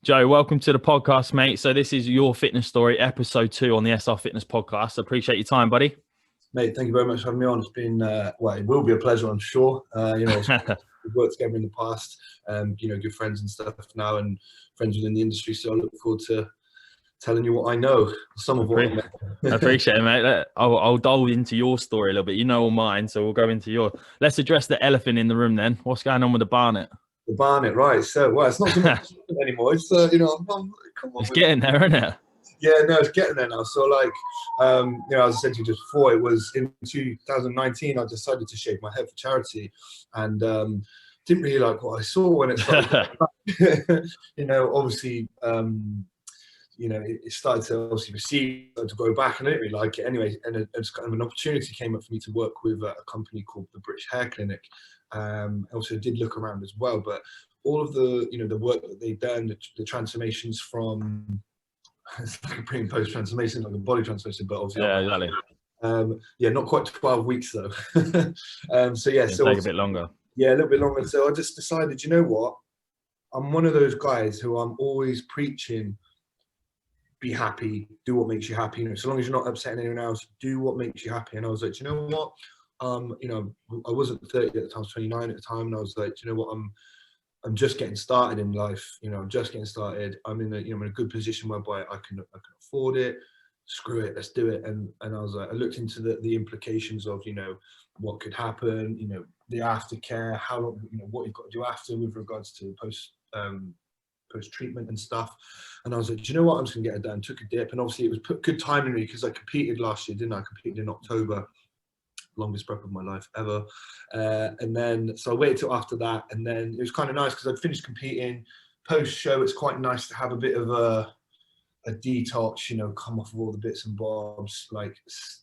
Joe, welcome to the podcast, mate. So this is Your Fitness Story, episode 2 on the SRFitness podcast. Appreciate your time, buddy. Mate, thank you very much for having me on. It's been, well, it will be a pleasure, I'm sure. We've worked together in the past, good friends and stuff now and friends within the industry. So I look forward to telling you what I know, some of what I know. I appreciate it, mate. I'll dive into your story a little bit. You know all mine, so we'll go into your. Let's address the elephant in the room then. What's going on with the Barnet? The Barnet, right. So, well, it's not so much anymore. It's, come on. It's getting there, isn't it? Yeah, no, it's getting there now. So, as I said to you just before, it was in 2019, I decided to shave my head for charity and didn't really like what I saw when it started. Obviously, it started to obviously recede, to go back, and I didn't really like it anyway. And it's kind of an opportunity came up for me to work with a company called the British Hair Clinic. Also did look around as well, but all of the the work that they've done, the transformations from it's like a pre and post transformation, like a body transformation, but obviously exactly. Not quite 12 weeks though. So take a bit longer. Yeah, a little bit longer. So I just decided, you know what, I'm one of those guys who I'm always preaching, be happy, do what makes you happy. So long as you're not upsetting anyone else, do what makes you happy. And I was like, you know what? I wasn't 30 at the time, I was 29 at the time, and I was like, you know what, I'm just getting started in life. I'm just getting started. I'm in a good position whereby I can afford it. Screw it, let's do it. And I was like, I looked into the implications of what could happen, the aftercare, how long, what you've got to do after with regards to post treatment and stuff. And I was like, do you know what, I'm just gonna get it done. Took a dip, and obviously it was good timing me because I competed last year, didn't I? I competed in October. Longest prep of my life ever. And then so I waited till after that, and then it was kind of nice because I'd finished competing. Post show, it's quite nice to have a bit of a detox, come off of all the bits and bobs, like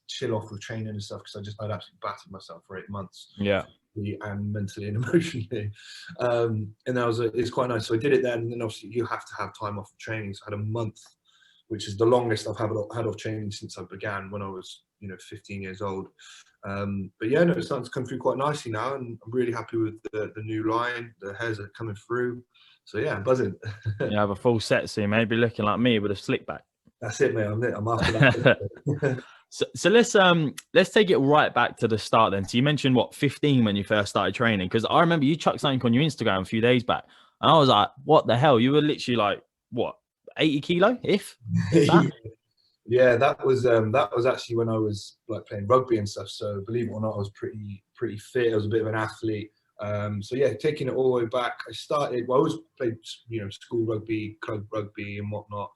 chill off with training and stuff, because I'd absolutely battered myself for 8 months. Yeah. And mentally and emotionally. And that was it's quite nice. So I did it then, and then obviously you have to have time off of training. So I had a month, which is the longest I've had off training since I began when I was 15 years old. But yeah, no, it's starting to come through quite nicely now, and I'm really happy with the new line. The hairs are coming through, so yeah, I'm buzzing. You have a full set soon, maybe looking like me with a slick back. That's it, mate. I'm after that. So let's take it right back to the start then. So you mentioned 15 when you first started training, because I remember you chucked something on your Instagram a few days back, and I was like, what the hell? You were literally like 80 kilo, if that? Yeah, that was actually when I was like playing rugby and stuff. So believe it or not, I was pretty fit. I was a bit of an athlete. So yeah, taking it all the way back, I always played school rugby, club rugby and whatnot.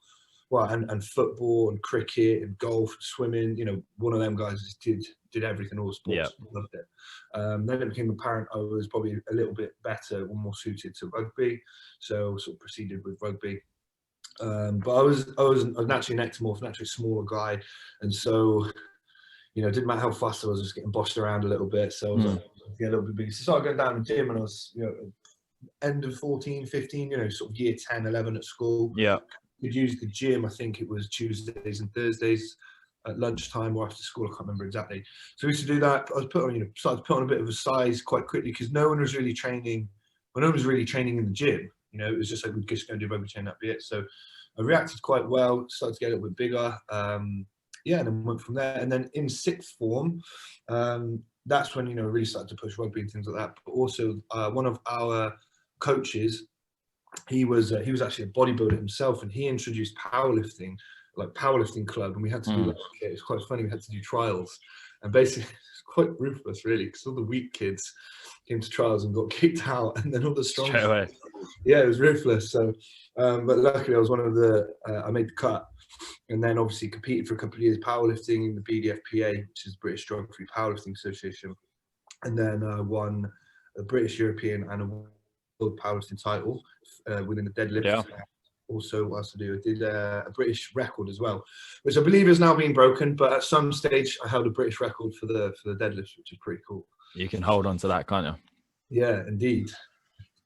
Well, and football and cricket and golf, swimming. One of them guys just did everything, all sports. Yeah. Loved it. Then it became apparent I was probably a little bit better or more suited to rugby, so sort of proceeded with rugby. But I was naturally an ectomorph, naturally a smaller guy, and so it didn't matter how fast I was, just getting bossed around a little bit. So I was like, a little bit bigger. So I started going down the gym, and I was end of 14, 15, sort of year 10, 11 at school. Yeah, could use the gym. I think it was Tuesdays and Thursdays at lunchtime or after school. I can't remember exactly. So we used to do that. I was started to put on a bit of a size quite quickly because no one was really training. Well, no one was really training in the gym. It was just like we'd just go and do rugby chain, that'd be it. So I reacted quite well, started to get a little bit bigger. And then went from there. And then in sixth form, that's when, I really started to push rugby and things like that. But also one of our coaches, he was actually a bodybuilder himself, and he introduced powerlifting, like powerlifting club. And we had to do it's quite funny, we had to do trials. And basically, it's quite ruthless, really, because all the weak kids came to trials and got kicked out, and then all the strong. Straight away. Yeah, it was ruthless. So, but luckily, I was one of I made the cut, and then obviously competed for a couple of years powerlifting in the BDFPA, which is British Geography Powerlifting Association, and then won a British, European, and a World Powerlifting title within the deadlift. Yeah. Also, what else I do? I did a British record as well, which I believe has now been broken. But at some stage, I held a British record for the deadlift, which is pretty cool. You can hold on to that, can't you? Yeah, indeed.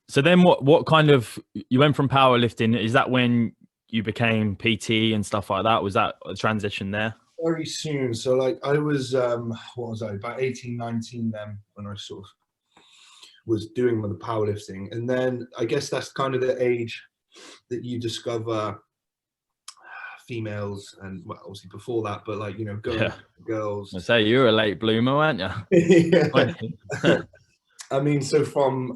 So then what kind of, you went from powerlifting, is that when you became PT and stuff like that? Was that a transition there? Very soon. So like I was, what was I, about 18, 19 then, when I sort of was doing the powerlifting. And then I guess that's kind of the age that you discover females, and well, obviously before that, but like, you know, girls. I say you were a late bloomer, weren't you? Yeah. I mean, so from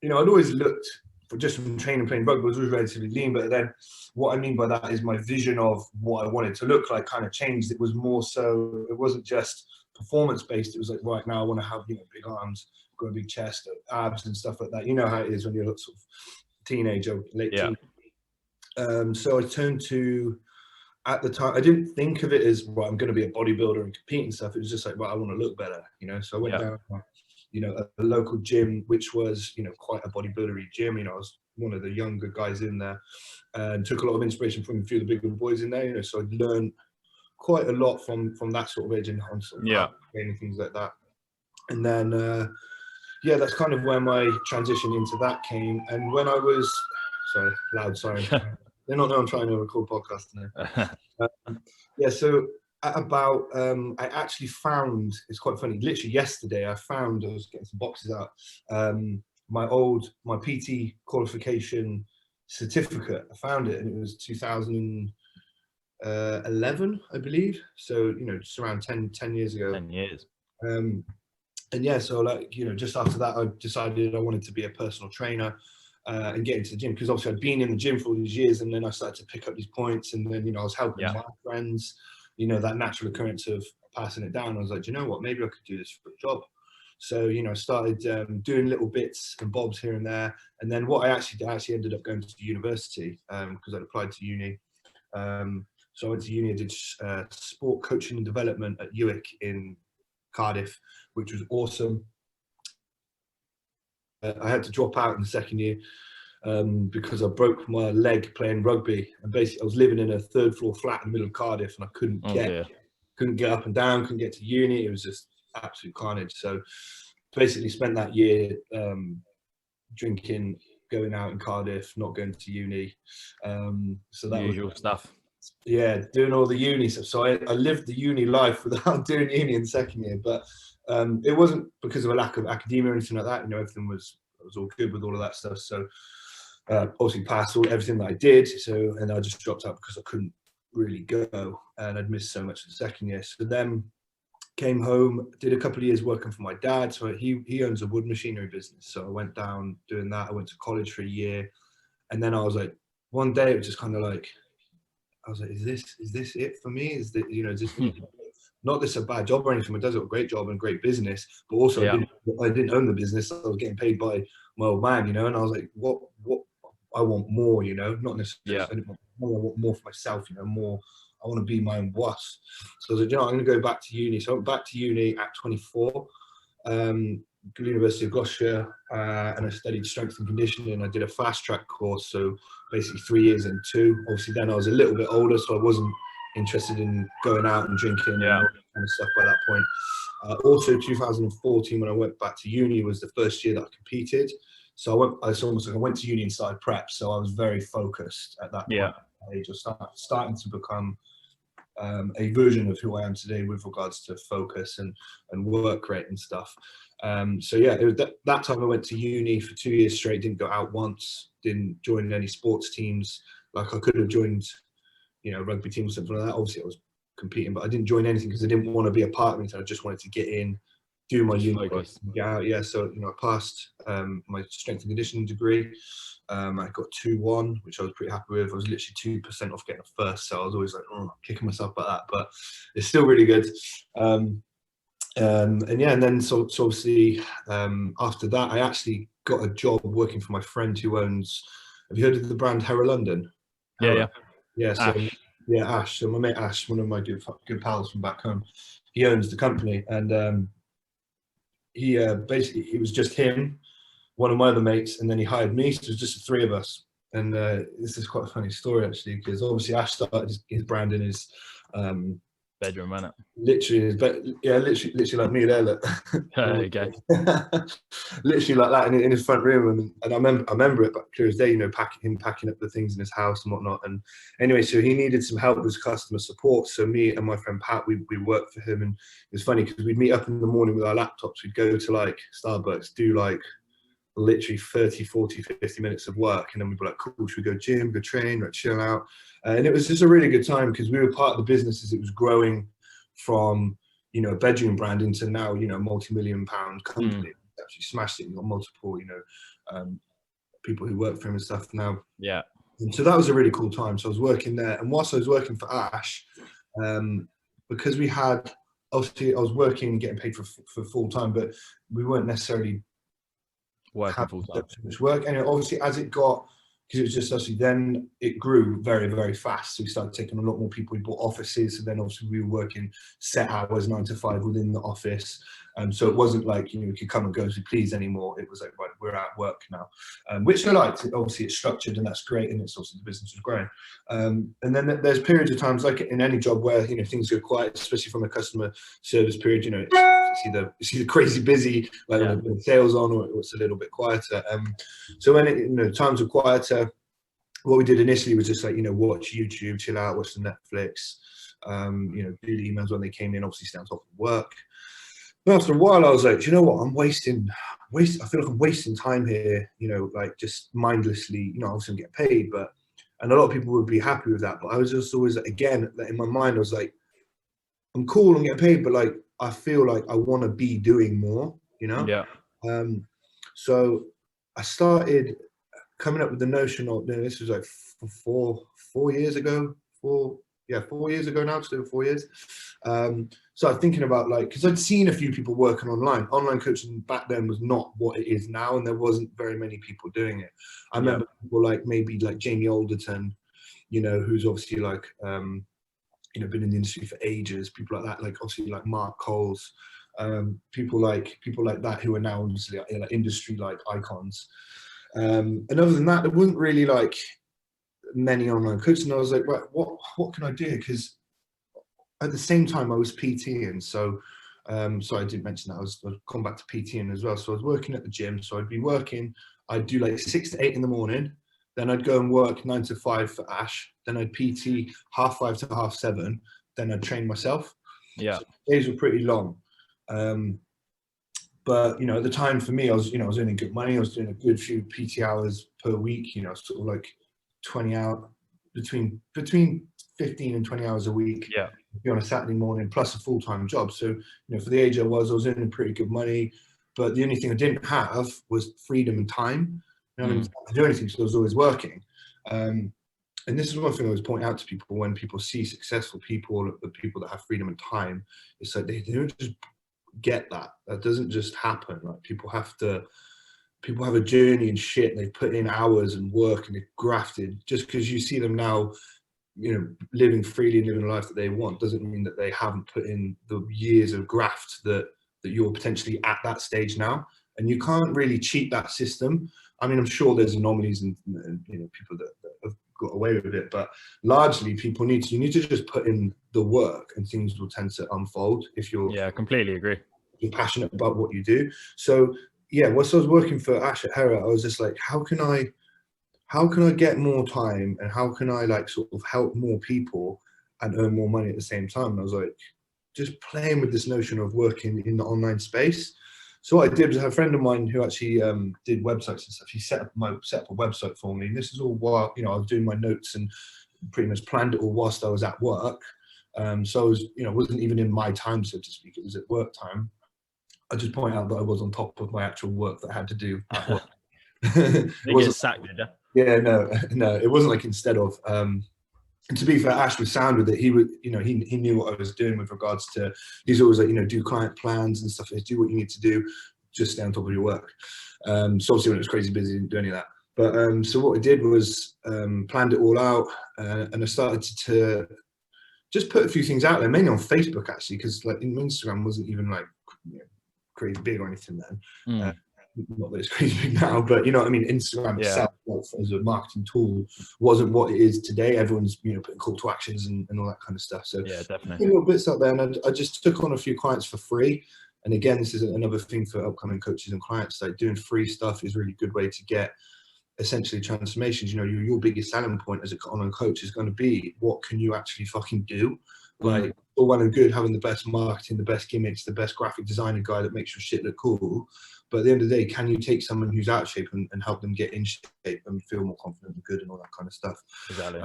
you know, I'd always looked for, just from training, playing rugby, I was always relatively lean, but then what I mean by that is my vision of what I wanted to look like kind of changed. It was more so, it wasn't just performance based. It was like, right now I want to have, you know, big arms, got a big chest, abs and stuff like that. You know how it is when you're sort of teenager, late teen. So I turned to, at the time, I didn't think of it as, well, I'm going to be a bodybuilder and compete and stuff. It was just like, well, I want to look better, you know. So I went down, you know, a local gym, which was, you know, quite a bodybuildery gym. You know, I was one of the younger guys in there, and took a lot of inspiration from a few of the bigger boys in there. You know, so I learned quite a lot from that sort of age and on sort of training, things like that. And then, yeah, that's kind of where my transition into that came. And when I was, sorry. They don't know I'm trying to record podcast now. Yeah, so at about, I actually found, it's quite funny, literally yesterday I was getting some boxes out, my PT qualification certificate. I found it, and it was 2011, I believe. So, you know, just around 10 years ago. 10 years. And yeah, so like, you know, just after that, I decided I wanted to be a personal trainer. And get into the gym, because obviously I'd been in the gym for all these years, and then I started to pick up these points, and then, you know, I was helping my friends, you know, that natural occurrence of passing it down. I was like, you know what, maybe I could do this for a job. So, you know, I started doing little bits and bobs here and there. And then what I actually ended up going to university, because I'd applied to uni. So I went to uni, I did sport coaching and development at UWIC in Cardiff, which was awesome. I had to drop out in the second year because I broke my leg playing rugby, and basically I was living in a third floor flat in the middle of Cardiff, and I couldn't get up and down, couldn't get to uni. It was just absolute carnage. So basically spent that year drinking, going out in Cardiff, not going to uni. So that usual stuff. Yeah, doing all the uni stuff. So I lived the uni life without doing uni in the second year, but it wasn't because of a lack of academia or anything like that. You know, everything was all good with all of that stuff. So obviously passed everything that I did. So, and I just dropped out because I couldn't really go, and I'd missed so much the second year. So then came home, did a couple of years working for my dad. So he owns a wood machinery business. So I went down doing that. I went to college for a year, and then I was like, one day it was just kind of like, I was like, is this it for me? Is that, you know, is this not this a bad job or anything? It does a great job and great business, but also I didn't own the business. I was getting paid by my old man, you know, and I was like, what I want more, you know, not necessarily. I want more for myself, you know, more. I want to be my own boss. So I was like, you know, I'm going to go back to uni. So I went back to uni at 24, University of Gloucestershire, and I studied strength and conditioning. I did a fast track course, so basically 3 years in 2. Obviously, then I was a little bit older, so I wasn't interested in going out and drinking and all that kind of stuff by that point. Also, 2014, when I went back to uni, was the first year that I competed. So it's almost like I went to uni and started prep. So I was very focused at that point. Age, I was starting to become a version of who I am today with regards to focus and work rate and stuff. So yeah, it was that time I went to uni for 2 years straight, didn't go out once, didn't join any sports teams. Like I could have joined, you know, rugby team or something like that. Obviously I was competing, but I didn't join anything because I didn't want to be a part of it. I just wanted to get in, do my uni, get out. Yeah, so, you know, I passed my strength and conditioning degree. I got 2-1, which I was pretty happy with. I was literally 2% off getting a first, so I was always like, oh, kicking myself about that, but it's still really good. And yeah, and then so obviously after that, I actually got a job working for my friend who owns. Have you heard of the brand Hera London? Yeah. So Ash. Yeah, Ash. So my mate Ash, one of my good pals from back home, he owns the company, and he basically, it was just him, one of my other mates, and then he hired me. So it was just the 3 of us. And this is quite a funny story actually, because obviously Ash started his brand in his bedroom, wasn't it? Literally, literally like me there. Look. There you go. Literally like that in his front room, and I remember it, but clear as day, you know, packing up the things in his house and whatnot. And anyway, so he needed some help with customer support. So me and my friend Pat, we worked for him, and it was funny because we'd meet up in the morning with our laptops. We'd go to like Starbucks, do like literally 30, 40, 50 minutes of work. And then we'd be like, cool, should we go gym, go train, like chill out? And it was just a really good time because we were part of the business as it was growing from, you know, a bedroom brand into now, you know, multi-million-pound company. Actually smashed it. We've got multiple, you know, people who work for him and stuff now. Yeah. And so that was a really cool time. So I was working there. And whilst I was working for Ash, because we had, obviously I was working and getting paid for full time, but we weren't necessarily Working full time. too much work. And obviously as it got, because it was just obviously then it grew very, very fast. So we started taking a lot more people. We bought offices. So then obviously we were working set hours, 9 to 5 within the office. So it wasn't like, you know, we could come and go as we please anymore. It was like, right, we're at work now, which I liked. Obviously it's structured and that's great. And it's obviously the business is growing. And then there's periods of times like in any job where, you know, things go quiet, especially from a customer service period, you know, it's either crazy busy, like when sales on, or it's a little bit quieter. So when it, you know, times are quieter, what we did initially was just like, you know, watch YouTube, chill out, watch the Netflix, you know, do the emails when they came in, obviously stay on top of work. But after a while, I was like, you know what, I feel like I'm wasting time here, you know, like just mindlessly, you know, obviously I'm getting paid, and a lot of people would be happy with that. But I was just always, again, in my mind, I was like, I'm cool, I'm getting paid, but like, I feel like I want to be doing more, you know? Yeah. So I started coming up with the notion of, you know, this was like 4 years ago, 4 years ago now, still 4 years. So I was thinking about like, because I'd seen a few people working online. Online coaching back then was not what it is now, and there wasn't very many people doing it. I remember people like maybe like Jamie Alderton, you know, who's obviously like, you know, been in the industry for ages. People like that, like obviously like Mark Coles, people like that who are now obviously like industry like icons. And other than that, there wasn't really like many online coaches. And I was like, right, what can I do? Because at the same time I was PTing, so I did mention that I was going back to PTing as well. So I was working at the gym. So I'd be working. I'd do like 6 to 8 in the morning. Then I'd go and work 9 to 5 for Ash. Then I'd PT 5:30 to 7:30. Then I'd train myself. Yeah. So days were pretty long. But you know, at the time for me, I was earning good money. I was doing a good few PT hours per week. You know, sort of like 20 hour between 15 and 20 hours a week. Yeah. On a Saturday morning, plus a full-time job. So, you know, for the age I was earning pretty good money. But the only thing I didn't have was freedom and time. You know, I didn't do anything, so I was always working. And this is one thing I always point out to people when people see successful people, the people that have freedom and time. It's like they don't just get that. That doesn't just happen. Like people have a journey and shit. They've put in hours and work and they've grafted. Just because you see them now, you know, living freely and living a life that they want doesn't mean that they haven't put in the years of graft that you're potentially at that stage now. And you can't really cheat that system. I mean, I'm sure there's anomalies and you know, people that have got away with it, but largely you need to just put in the work and things will tend to unfold if you're completely agree. You're passionate about what you do. So yeah, once I was working for Ash at Hera, I was just like, how can I get more time, and how can I like sort of help more people and earn more money at the same time? And I was like, just playing with this notion of working in the online space. So what I did was I had a friend of mine who actually did websites and stuff. He set up a website for me. And this is all while, you know, I was doing my notes and pretty much planned it all whilst I was at work. So I was, you know, wasn't even in my time, so to speak. It was at work time. I just point out that I was on top of my actual work that I had to do at work. They get sacked, did you? Yeah, no, it wasn't like instead of. And to be fair, Ash was sound with it. He would, you know, he knew what I was doing with regards to. He's always like, you know, do client plans and stuff. Do what you need to do, just stay on top of your work. So obviously when it was crazy busy, didn't do any of that. But so what I did was planned it all out, and I started to just put a few things out there, mainly on Facebook actually, because like Instagram wasn't even like, you know, crazy big or anything then. Not that it's crazy big now, but you know what I mean. Instagram itself as a marketing tool wasn't what it is today. Everyone's, you know, putting call to actions and all that kind of stuff. So yeah, definitely little bits out there, and I just took on a few clients for free. And again, this is another thing for upcoming coaches and clients. Like doing free stuff is a really good way to get essentially transformations. You know, your biggest selling point as an online coach is going to be what can you actually fucking do. Like all well and good having the best marketing, the best gimmicks, the best graphic designer guy that makes your shit look cool. But at the end of the day, can you take someone who's out of shape and help them get in shape and feel more confident and good and all that kind of stuff? Exactly.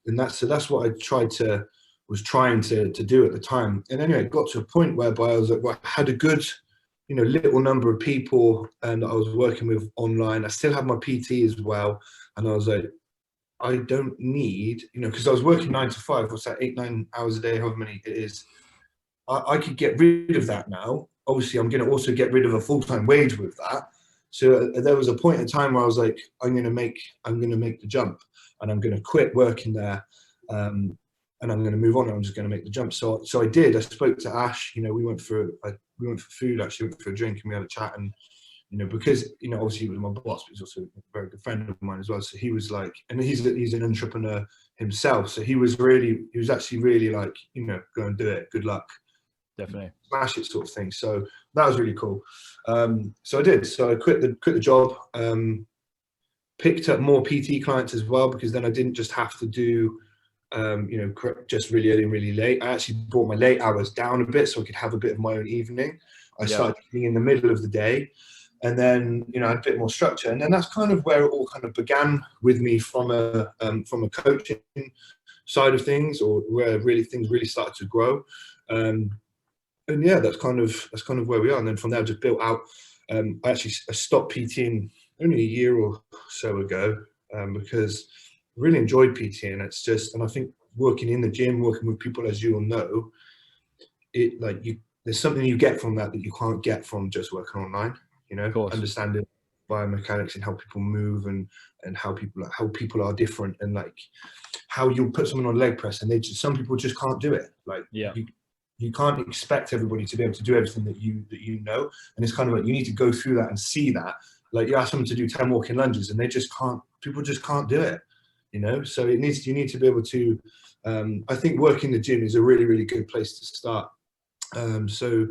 And that's what I was trying to do at the time. And anyway, it got to a point whereby I was like, well, I had a good, little number of people that I was working with online. I still had my PT as well. And I was like, I don't need, because I was working 9 to 5, what's that, 8-9 hours a day, however many it is. I could get rid of that now. Obviously, I'm going to also get rid of a full-time wage with that. So there was a point in time where I was like, I'm going to make the jump, and I'm going to quit working there, and I'm going to move on. I'm just going to make the jump. So I did. I spoke to Ash. We went for food. Actually, went for a drink, and we had a chat. And because obviously he was my boss, but he's also a very good friend of mine as well. So he was like, and he's an entrepreneur himself. So he was actually really like, go and do it. Good luck. Definitely Smash it, sort of thing. So that was really cool. So I did. So I quit the job. Picked up more PT clients as well, because then I didn't just have to do, just really early and really late. I actually brought my late hours down a bit so I could have a bit of my own evening. I started being in the middle of the day, and then I had a bit more structure. And then that's kind of where it all kind of began with me from a coaching side of things, or where things really started to grow. And yeah, that's kind of where we are. And then from there, I just built out. I stopped PTing only a year or so ago, because I really enjoyed PTing. And I think working in the gym, working with people, as you all know, there's something you get from that you can't get from just working online. Understanding biomechanics and how people move, and how people are different, and like how you'll put someone on leg press and some people just can't do it. You can't expect everybody to be able to do everything that you know. And it's kind of like, you need to go through that and see that. Like, you ask someone to do 10 walking lunges and people just can't do it, So you need to be able to, I think working the gym is a really, really good place to start. So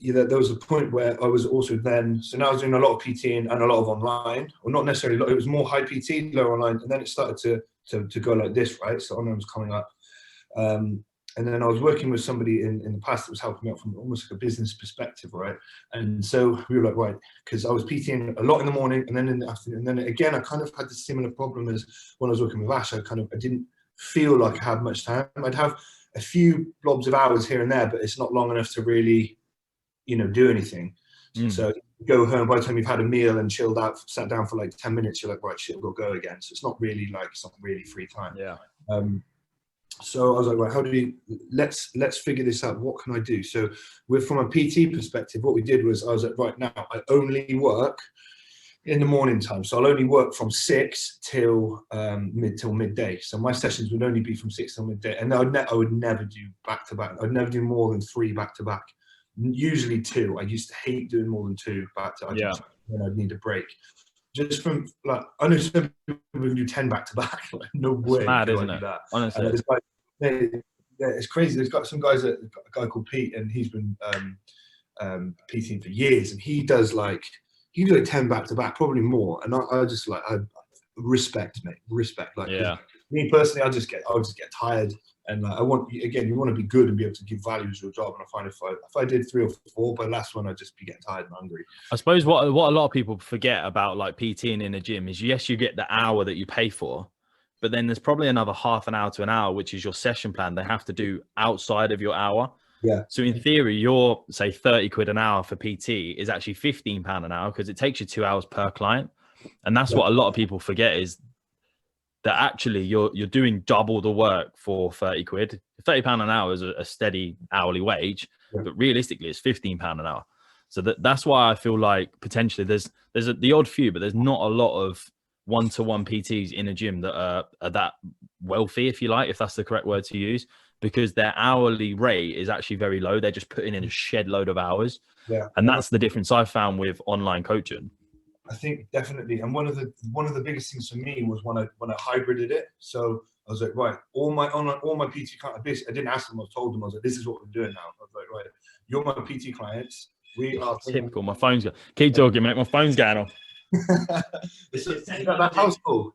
there was a point where I was also so now I was doing a lot of PT and a lot of online, or not necessarily a lot, it was more high PT, low online. And then it started to go like this, right? So online was coming up. And then I was working with somebody in the past that was helping me out from almost like a business perspective, right? And so we were like, right, because I was PTing a lot in the morning, and then in the afternoon. And then again, I kind of had the similar problem as when I was working with Ash. I didn't feel like I had much time. I'd have a few blobs of hours here and there, but it's not long enough to really, do anything. So you go home, by the time you've had a meal and chilled out, sat down for like 10 minutes, you're like, right, shit, we'll go again. So it's not really free time. Yeah. So I was like, right, let's figure this out. What can I do? So from a PT perspective, what we did was, I was like, right, now I only work in the morning time. So I'll only work from 6 till midday. So my sessions would only be from 6 till midday. And I would never do back to back. I'd never do more than 3 back to back. Usually 2. I used to hate doing more than 2 back to back. Then I'd need a break. Just from, like, I know some people can do 10 back to back. Like, no way. It's mad, isn't it? That. Honestly, it's crazy. There's got some guys, a guy called Pete, and he's been PTing for years, and he do like 10 back to back, probably more. And I just like, I respect, mate, respect. Like, me personally, I'll just get tired. And like, you want to be good and be able to give value to your job. And I find if I did 3 or 4, by the last one, I'd just be getting tired and hungry. I suppose what a lot of people forget about like PTing in a gym is, yes, you get the hour that you pay for, but then there's probably another half an hour to an hour, which is your session plan they have to do outside of your hour. Yeah. So in theory, your, say, 30 quid an hour for PT is actually £15 an hour, because it takes you 2 hours per client. And that's what a lot of people forget, is that actually you're doing double the work for 30 quid. £30 an hour is a steady hourly wage, but realistically it's £15 an hour. So that's why I feel like potentially there's the odd few, but there's not a lot of one-to-one PTs in a gym that are that wealthy, if you like, if that's the correct word to use, because their hourly rate is actually very low. They're just putting in a shed load of hours. Yeah. And that's the difference I found with online coaching. I think definitely, and one of the biggest things for me was when I hybrided it. So I was like, right, all my PT clients, I didn't ask them, I told them, I was like, this is what we're doing now. I was like, right, you're my PT clients. We are typical. My phone's going. Keep talking, mate. My phone's going off. That house call.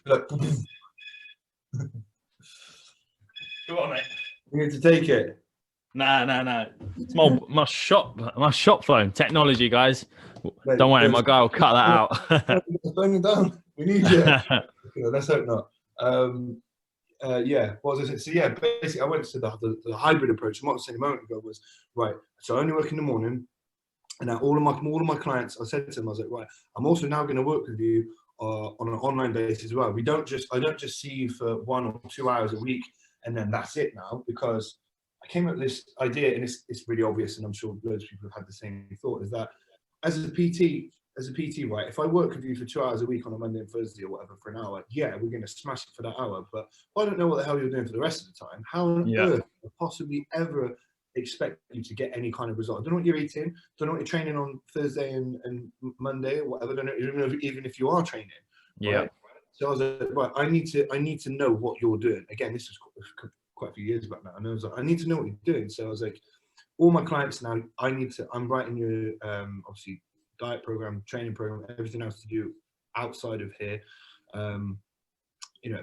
Look. Go on, mate. You need to take it. No. It's my shop phone. Technology, guys. Mate, Don't worry, my guy will cut that out. Bring it down. We need you. Let's hope not. Yeah, what was I saying? So yeah, basically I went to the hybrid approach. And what I was saying a moment ago was, right, so I only work in the morning, and now all of my clients, I said to them, I was like, right, I'm also now going to work with you on an online basis as well. I don't just see you for 1 or 2 hours a week and then that's it now, because I came up with this idea, and it's really obvious, and I'm sure loads of people have had the same thought, is that as a PT, right, if I work with you for 2 hours a week on a Monday and Thursday or whatever for an hour, yeah, we're going to smash it for that hour. But I don't know what the hell you're doing for the rest of the time. How on earth could I possibly ever expect you to get any kind of result? I don't know what you're eating. Don't know what you're training on Thursday and Monday or whatever. I don't know even if you are training. Yeah. Right? So I was like, right, I need to know what you're doing. Again, this was quite a few years back now. And I was like, I need to know what you're doing. So I was like, all my clients now, I'm writing you obviously diet program, training program, everything else to do outside of here.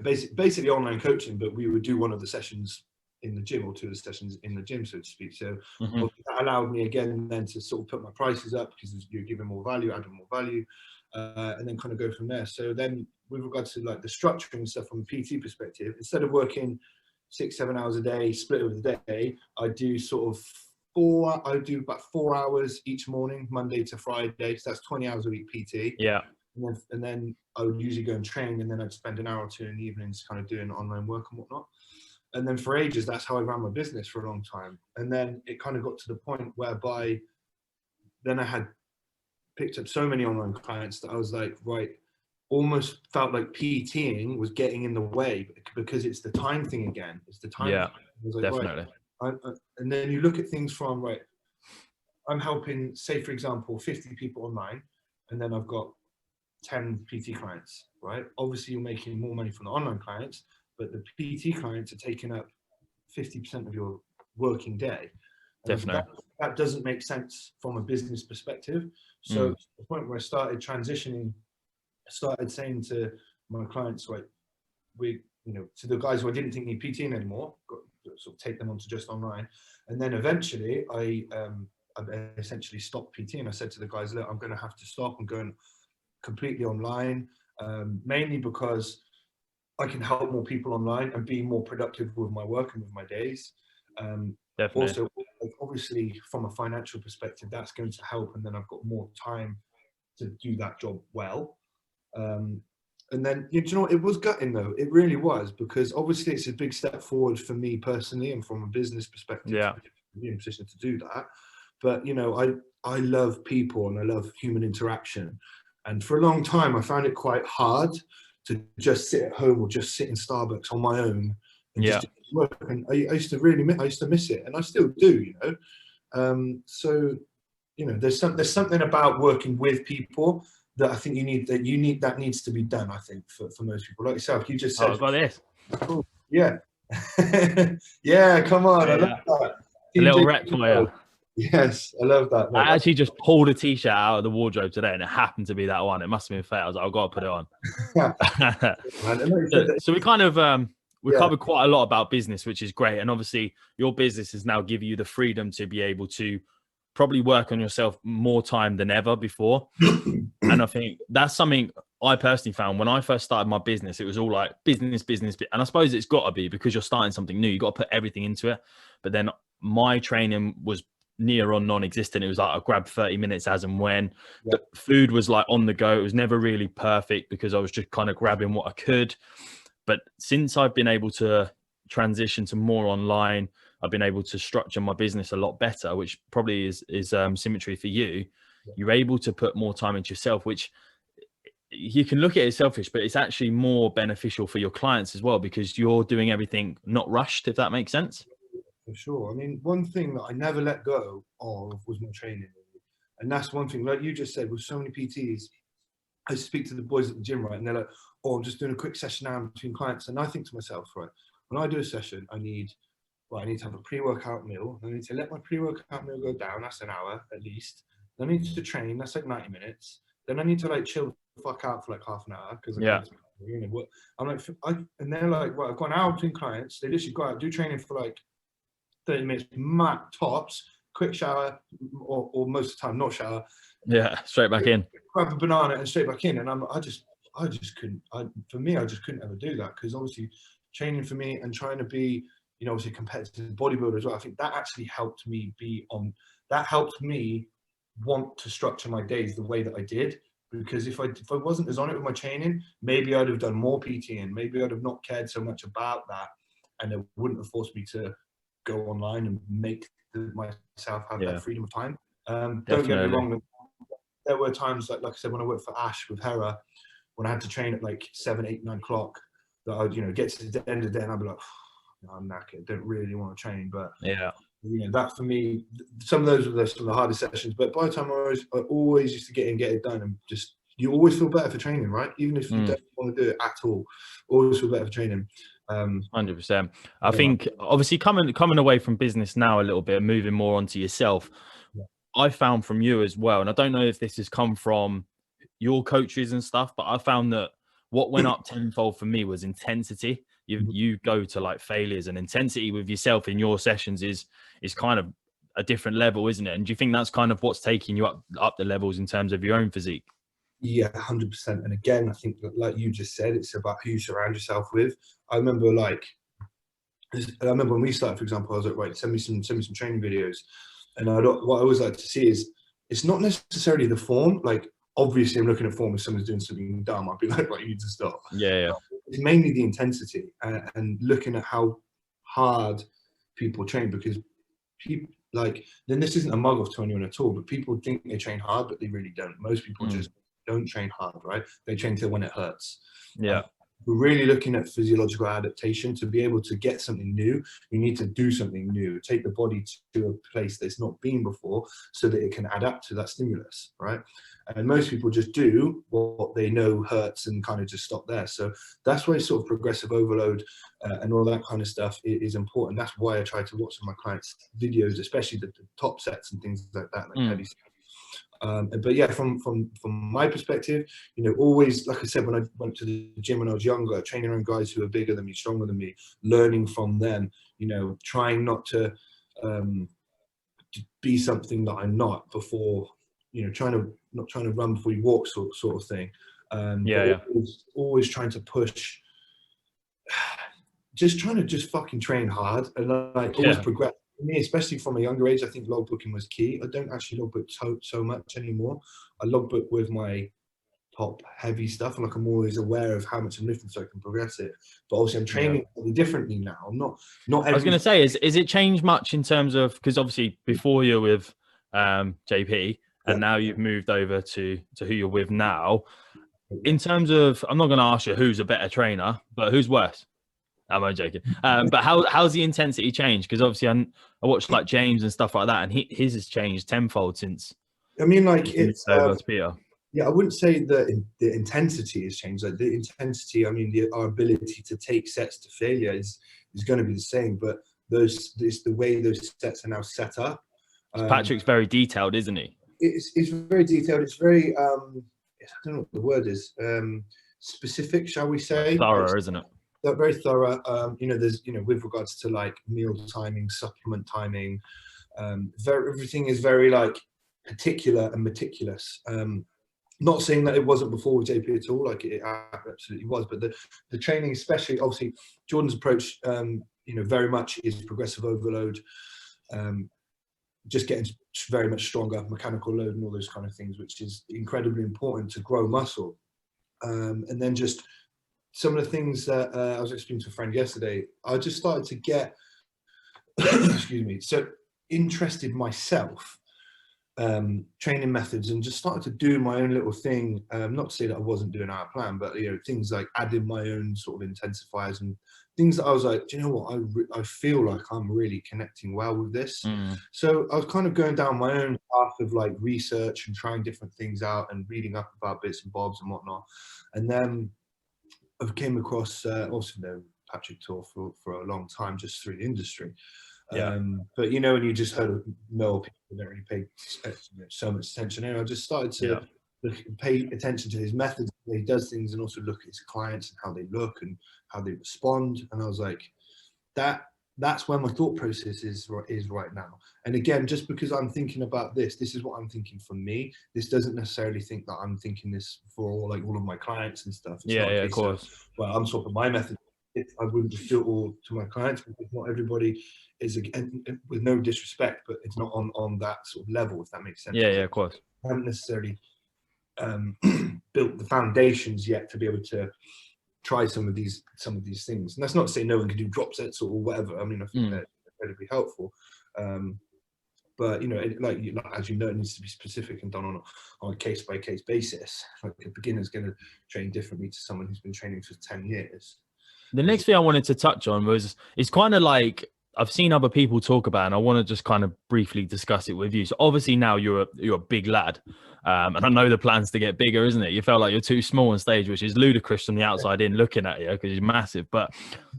Basically online coaching, but we would do one of the sessions in the gym or 2 of the sessions in the gym, so to speak. So that allowed me again then to sort of put my prices up, because you're giving more value, adding more value, and then kind of go from there. So then with regards to like the structuring and stuff from a PT perspective, instead of working 6-7 hours a day, split over the day, I do sort of about 4 hours each morning, Monday to Friday. So that's 20 hours a week PT. Yeah. And then I would usually go and train, and then I'd spend an hour or 2 in the evenings kind of doing online work and whatnot. And then for ages, that's how I ran my business for a long time. And then it kind of got to the point whereby then I had picked up so many online clients that I was like, right, almost felt like PTing was getting in the way, because it's the time thing again. It's the time. Yeah, like, definitely. Right, and then you look at things from, right, I'm helping, say, for example, 50 people online, and then I've got 10 PT clients, right? Obviously, you're making more money from the online clients, but the PT clients are taking up 50% of your working day. Definitely. That doesn't make sense from a business perspective. So to the point where I started transitioning, I started saying to my clients, like, to the guys who I didn't think need PTing anymore, got to sort of take them onto just online. And then eventually I essentially stopped PTing. I said to the guys, look, I'm going to have to stop and go completely online, mainly because I can help more people online and be more productive with my work and with my days. Definitely. Also, obviously, from a financial perspective, that's going to help, and then I've got more time to do that job well. And then, you know, it was gutting though. It really was, because obviously it's a big step forward for me personally, and from a business perspective, to be in a position to do that. But, you know, I love people and I love human interaction. And for a long time, I found it quite hard to just sit at home or just sit in Starbucks on my own and just work. And I used to miss it, and I still do, you know. So, you know, there's something about working with people that I think that needs to be done, I think, for most people. Like yourself, you just said, I've got this. Oh, yeah. Yeah, come on. I love that. A little rep for you. Yes, I love that. I actually just pulled a t-shirt out of the wardrobe today, and it happened to be that one. It must have been fair. I was like, I've got to put it on. So we kind of covered quite a lot about business, which is great. And obviously your business has now given you the freedom to be able to probably work on yourself more time than ever before. And I think that's something I personally found when I first started my business. It was all like business. And I suppose it's got to be, because you're starting something new. You got to put everything into it. But then my training was near on non-existent. It was like I grabbed 30 minutes as and when. The food was like on the go. It was never really perfect, because I was just kind of grabbing what I could. But since I've been able to transition to more online, I've been able to structure my business a lot better, which probably is symmetry for you. You're able to put more time into yourself, which you can look at it as selfish, but it's actually more beneficial for your clients as well, because you're doing everything not rushed, if that makes sense. For sure. I mean, one thing that I never let go of was my training. And that's one thing, like you just said, with so many PTs, I speak to the boys at the gym, right? And they're like, oh, I'm just doing a quick session now between clients. And I think to myself, right, when I do a session, I need to have a pre-workout meal. I need to let my pre-workout meal go down. That's an hour at least. Then I need to train. That's like 90 minutes. Then I need to like chill the fuck out for like half an hour, because I'm like, and they're like, well, I've got an hour between clients. They literally go out, do training for like 30 minutes, tops, quick shower, or most of the time not shower. Yeah, straight back in. Grab a banana and straight back in. And I just couldn't. For me, I just couldn't ever do that, because obviously training for me and trying to be, you know, obviously competitive bodybuilder as well. I think that actually helped me want to structure my days the way that I did. Because if I wasn't as on it with my training, maybe I'd have done more PT, and maybe I'd have not cared so much about that, and it wouldn't have forced me to go online and make myself have that freedom of time. Don't get me wrong, there were times like I said, when I worked for Ash with Hera, when I had to train at like 7, 8, 9 o'clock, that I'd, you know, get to the end of the day and I'd be like, oh, I'm knackered, don't really want to train. But yeah, you know, that for me, some of those were some of the hardest sessions. But by the time I always used to get it done, and just, you always feel better for training, right? Even if you don't want to do it at all, always feel better for training. 100%. I think obviously coming away from business now a little bit, moving more onto yourself, I found from you as well, and I don't know if this has come from your coaches and stuff, but I found that what went up tenfold for me was intensity. You go to like failures, and intensity with yourself in your sessions is kind of a different level, isn't it? And do you think that's kind of what's taking you up the levels in terms of your own physique? Yeah, 100%. And again, I think that, like you just said, it's about who you surround yourself with. I remember when we started, for example, I was like, right, send me some training videos. And what I always like to see is, it's not necessarily the form. Like, obviously I'm looking at form. If someone's doing something dumb, I'd be like, right, you need to stop. Yeah. It's mainly the intensity, and looking at how hard people train, because people, like, then this isn't a mug off to anyone at all, but people think they train hard, but they really don't. Most people just don't train hard, right? They train till when it hurts. Yeah. We're really looking at physiological adaptation. To be able to get something new, you need to do something new, take the body to a place that's not been before, so that it can adapt to that stimulus, right? And most people just do what they know hurts and kind of just stop there. So that's why sort of progressive overload and all that kind of stuff is important. That's why I try to watch some of my clients' videos, especially the top sets and things like that, like heavy. But yeah, from my perspective, you know, always, like I said, when I went to the gym when I was younger, training around guys who are bigger than me, stronger than me, learning from them, you know, trying not to be something that I'm not before, you know, not trying to run before you walk, sort of thing. Always trying to push, just trying to just fucking train hard, and like always progress. For me, especially from a younger age, I think logbooking was key. I don't actually logbook so much anymore. I logbook with my top heavy stuff, and like I'm always aware of how much I'm lifting so I can progress it. But obviously I'm training differently now. I'm not I was going to say, is it changed much in terms of, because obviously before you're with JP and now you've moved over to who you're with now, in terms of, I'm not going to ask you who's a better trainer, but who's worse? I'm only joking. But how's the intensity changed? Because obviously I watched like James and stuff like that, and his has changed tenfold since. I mean, like, it's over to Peter. Yeah, I wouldn't say that the intensity has changed. Like, the intensity, I mean, our ability to take sets to failure is going to be the same. But the way those sets are now set up. Patrick's very detailed, isn't he? It's very detailed. It's very I don't know what the word is. Specific, shall we say? Thorough, isn't it? They're very thorough. You know, there's, you know, with regards to like meal timing, supplement timing, everything is very like particular and meticulous. Not saying that it wasn't before with JP at all, like it absolutely was, but the training, especially, obviously Jordan's approach, you know, very much is progressive overload, just getting very much stronger, mechanical load and all those kind of things, which is incredibly important to grow muscle. And then just some of the things that I was explaining to a friend yesterday, I just started to get, excuse me, so interested myself, training methods, and just started to do my own little thing. Not to say that I wasn't doing our plan, but, you know, things like adding my own sort of intensifiers and things that I was like, do you know what, I feel like I'm really connecting well with this. So I was kind of going down my own path of like research and trying different things out and reading up about bits and bobs and whatnot. And then I came across, also know Patrick Tor for a long time, just through the industry. But, you know, when you just heard of Noel, people don't really pay so much attention. And I just started to pay attention to his methods, the way he does things, and also look at his clients and how they look and how they respond. And I was like, that that's where my thought process is right now. And again, just because I'm thinking about this is what I'm thinking for me. This doesn't necessarily think that I'm thinking this for all of my clients and stuff. It's not a of case course. well, I'm swapping my method. I wouldn't just do it all to my clients, because not everybody is, with no disrespect, but it's not on that sort of level, if that makes sense. Yeah, of course. I haven't necessarily built the foundations yet to be able to try some of these things. And that's not to say no one can do drop sets or whatever. I mean, I think they're incredibly helpful. But as you know, it needs to be specific and done on a case by case basis. Like a beginner's going to train differently to someone who's been training for 10 years. The next thing I wanted to touch on was, it's kind of like, I've seen other people talk about, and I want to just kind of briefly discuss it with you. So obviously now you're a big lad, and I know the plan's to get bigger, isn't it? You felt like you're too small on stage, which is ludicrous from the outside in looking at you, because you're massive. But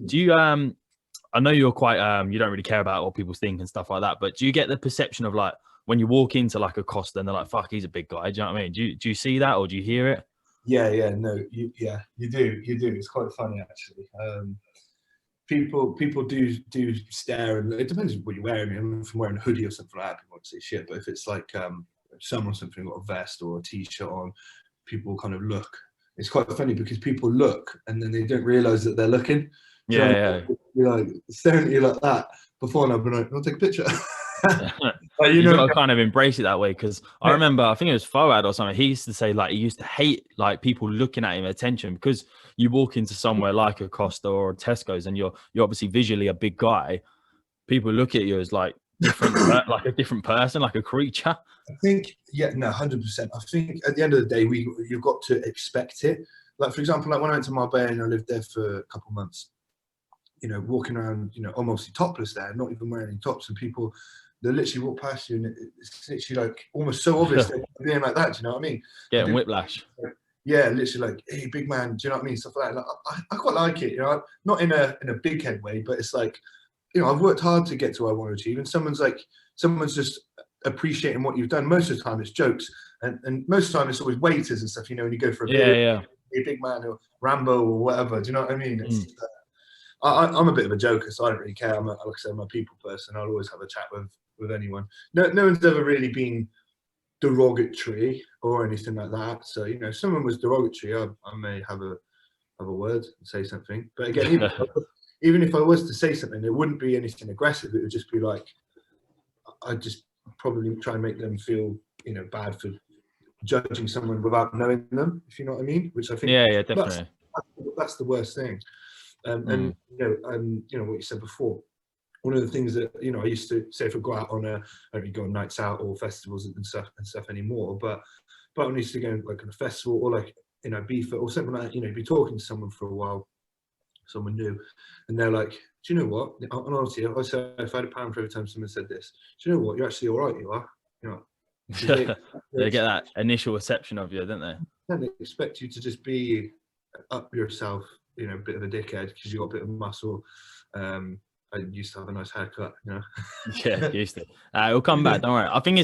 do you, I know you're quite, you don't really care about what people think and stuff like that, but do you get the perception of, like, when you walk into like a Costa and they're like, fuck, he's a big guy? Do you know what I mean? Do you see that, or do you hear it? Yeah, no, you do. It's quite funny, actually. People do stare, and it depends what you're wearing. I mean, if I'm wearing a hoodie or something like that, people won't say shit. But if it's like summer or something, got a vest or a t-shirt on, people kind of look. It's quite funny because people look and then they don't realise that they're looking. Yeah. You're like staring at you like that before, and I've been like, I'll take a picture. Like, you got to kind of embrace it that way, because I remember, I think it was Fouad or something, he used to say, like, he used to hate like people looking at him, attention, because you walk into somewhere like a Costa or a Tesco's and you're obviously visually a big guy. People look at you as like different, like a different person, like a creature. I think, 100%. I think at the end of the day, you've got to expect it. Like, for example, like when I went to Marbella and I lived there for a couple of months, walking around, almost topless there, not even wearing any tops, and people, they literally walk past you, and it's literally like almost so obvious they're being like that. Do you know what I mean? Getting whiplash. Yeah, literally like, hey, big man. Do you know what I mean? Stuff like that. Like, I quite like it. Not in a big head way, but it's like, I've worked hard to get to where I want to achieve, and someone's just appreciating what you've done. Most of the time, it's jokes, and most of the time, it's always waiters and stuff. When you go for a beer, a big man or Rambo or whatever. Do you know what I mean? It's, I'm a bit of a joker, so I don't really care. Like I said, I'm a people person. I'll always have a chat with anyone. No one's ever really been derogatory or anything like that. So if someone was derogatory, I may have a word and say something. But again, even if I was to say something, it wouldn't be anything aggressive. It would just be like, I'd just probably try and make them feel bad for judging someone without knowing them, if you know what I mean. Which I think definitely that's the worst thing. And what you said before, one of the things that I used to say, if I go out on I don't really go on nights out or festivals and stuff anymore, but when I used to go like on a festival or like Ibiza or something like that, be talking to someone for a while, someone new, and they're like, do you know what? And honestly, I say, if I had £1 for every time someone said this, do you know what? You're actually all right. You are. They get that initial reception of you, don't they? They expect you to just be up yourself, a bit of a dickhead because you got a bit of muscle. I used to have a nice haircut, Yeah, used to. It'll come back, don't worry. I think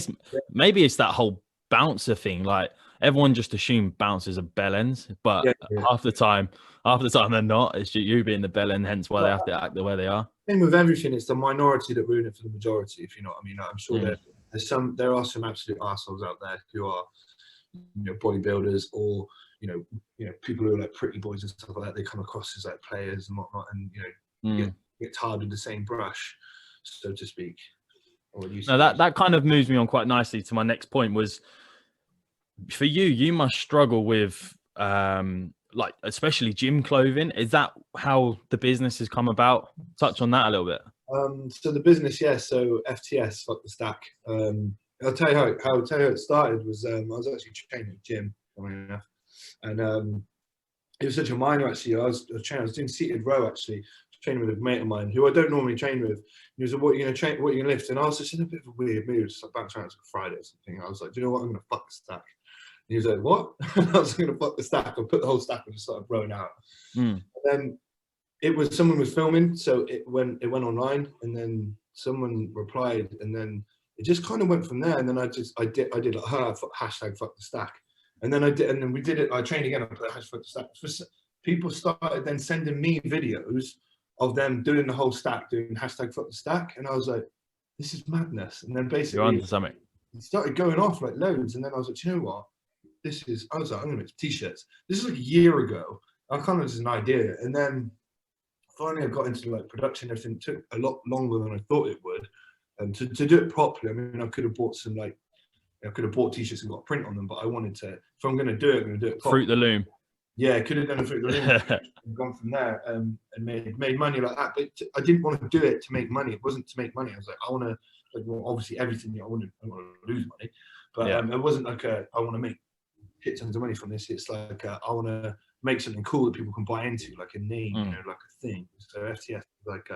maybe it's that whole bouncer thing. Like, everyone just assumed bouncers are bellends, but half the time they're not. It's just you being the bellend, hence why they have to act the way they are. Same with everything. It's the minority that ruin it for the majority, if you know what I mean. I'm sure there are some absolute assholes out there who are, bodybuilders or people who are like pretty boys and stuff like that. They come across as like players and whatnot, and get tarred with the same brush, so to speak. No, that kind of moves me on quite nicely to my next point. Was for you must struggle with like especially gym clothing. Is that how the business has come about? Touch on that a little bit. So the business, so FTS, fuck the stack. I'll tell you how it started. Was I was actually training at the gym, funny enough, and it was such a minor actually. I was doing seated row actually, training with a mate of mine who I don't normally train with. He was like, "What are you going to train? What are you going to lift?" And I was just in a bit of a weird mood, just like bouncing around on Friday or something. I was like, "Do you know what? I'm going to fuck the stack." And he was like, "What?" And I was going to fuck the stack. I put the whole stack and just started rowing out. And then someone was filming, so it went online, and then someone replied, and then it just kind of went from there. And then I did like hashtag fuck the stack, and then we did it. I trained again. I put hashtag fuck the stack. People started then sending me videos of them doing the whole stack, doing hashtag fuck the stack, and I was like, this is madness. And then basically You're onto something. it started going off like loads, and then I was like, you know what? I was like, I'm gonna make t-shirts. This is like a year ago. I kind of just an idea, and then finally I got into like production. Everything took a lot longer than I thought it would, and to do it properly. I mean, I could have bought some like, I could have bought t-shirts and got a print on them, but I wanted to. If I'm gonna do it, I'm gonna do it properly. Fruit the loom. Yeah, could have done a Fruit the Loom and gone from there, and made money like that. But I didn't want to do it to make money. It wasn't to make money. I was like, I want to, like, well, obviously everything. I want to lose money, but it wasn't like I want to make hit tons of money from this. It's like I want to make something cool that people can buy into, like a name, you know, like a thing. So FTS is like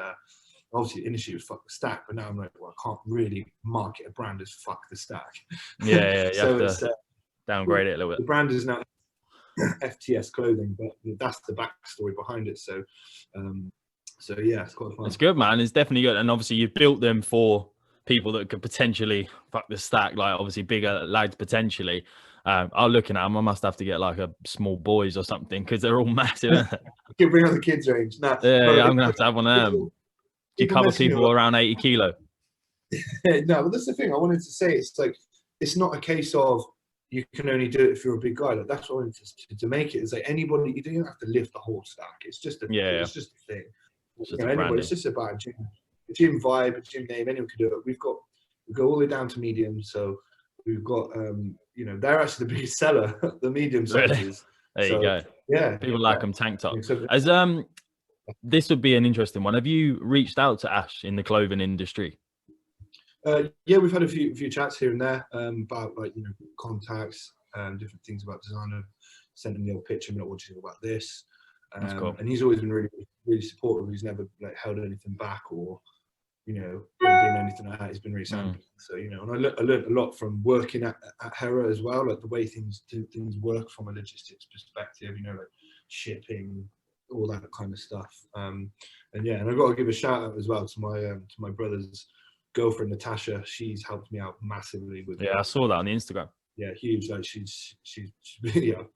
obviously initially it was fuck the stack, but now I'm like, well, I can't really market a brand as fuck the stack. Yeah, so you have to downgrade it a little bit. The brand is now FTS clothing, but that's the backstory behind it. So yeah, it's quite fun. It's good, man. It's definitely good. And obviously you've built them for people that could potentially fuck the stack, like obviously bigger lads potentially. I'm looking at them. I must have to get like a small boys or something because they're all massive. You can bring on the kids range. No, I'm gonna have to have one of them. Do you cover people around 80 kilo? No, but that's the thing I wanted to say. It's like, it's not a case of you can only do it if you're a big guy. Like, that's what I wanted to make it. Is like anybody, you don't have to lift the whole stack. It's just a it's just a thing. It's just about a gym vibe, a gym name. Anyone can do it. We go all the way down to medium. So we've got they're actually the biggest seller, the medium sizes. There you go. Yeah, people like them tank top. As this would be an interesting one. Have you reached out to Ash in the clothing industry? Yeah, we've had a few chats here and there about contacts, different things about design. I've sent him the old picture. I'm not watching about this. That's cool. And he's always been really, really supportive. He's never like held anything back or doing anything like that. He's been really sound. So and I learned a lot from working at Hera as well, like the way things work from a logistics perspective. Like shipping, all that kind of stuff. And I've got to give a shout out as well to my brother's girlfriend Natasha. She's helped me out massively with I saw that on the Instagram. Yeah, huge. Like she's I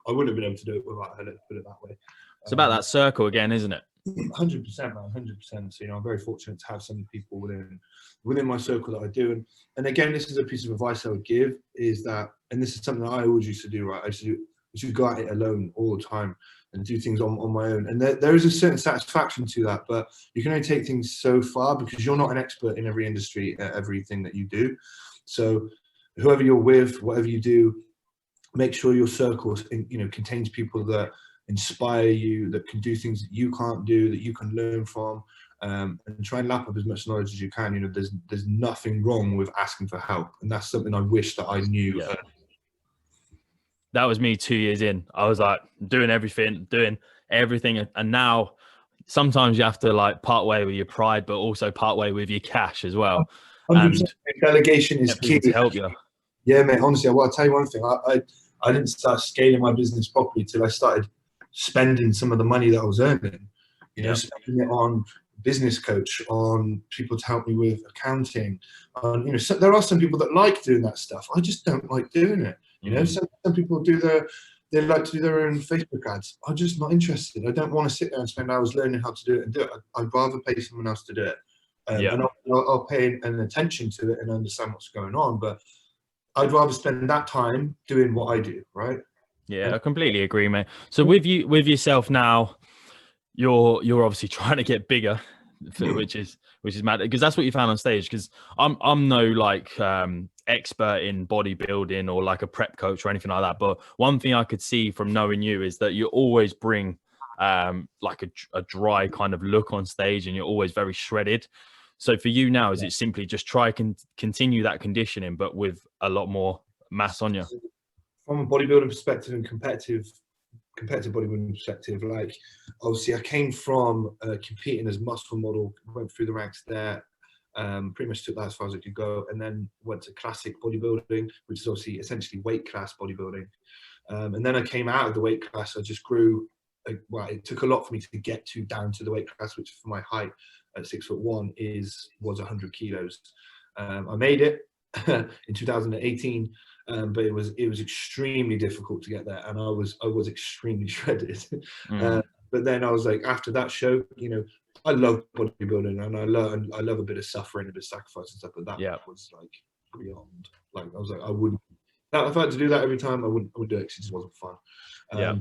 wouldn't have been able to do it without her, let's put it that way. It's about that circle again, isn't it? 100%, man, 100%. So I'm very fortunate to have some people within my circle that I do. And again, this is a piece of advice I would give, is that, and this is something that I always used to do, right? I used to go at it alone all the time and do things on my own. And there is a certain satisfaction to that, but you can only take things so far because you're not an expert in every industry, everything that you do. So whoever you're with, whatever you do, make sure your circle contains people that inspire you, that can do things that you can't do, that you can learn from, and try and lap up as much knowledge as you can. There's nothing wrong with asking for help, and that's something I wish that I knew. Yeah. That was me 2 years in. I was like doing everything, and now sometimes you have to like part way with your pride, but also part way with your cash as well. And delegation is key to help you. Yeah, mate. Honestly, I'll tell you one thing. I didn't start scaling my business properly till I started spending some of the money that I was earning. Spending it on business coach, on people to help me with accounting. So there are some people that like doing that stuff. I just don't like doing it. Some people they like to do their own Facebook ads. I'm just not interested. I don't want to sit there and spend hours learning how to do it and do it. I'd rather pay someone else to do it. And I'll pay an attention to it and understand what's going on. But I'd rather spend that time doing what I do, right? Yeah, I completely agree, mate. So with yourself now, you're obviously trying to get bigger, which is mad, because that's what you found on stage. Because I'm no like expert in bodybuilding or like a prep coach or anything like that. But one thing I could see from knowing you is that you always bring like a dry kind of look on stage, and you're always very shredded. So for you now, is it simply just try continue that conditioning, but with a lot more mass on you? From a bodybuilding perspective and competitive bodybuilding perspective, like obviously I came from competing as muscle model, went through the ranks there, pretty much took that as far as I could go, and then went to classic bodybuilding, which is obviously essentially weight class bodybuilding. And then I came out of the weight class. I just grew. It took a lot for me to get down to the weight class, which for my height at 6'1" was 100 kilos. I made it in 2018, but it was extremely difficult to get there, and I was extremely shredded. But then I was like, after that show, I love bodybuilding, and I love a bit of suffering, a bit of sacrifice and stuff, but that was like beyond. Like I was like, I wouldn't. If I had to do that every time, I would do it because it just wasn't fun.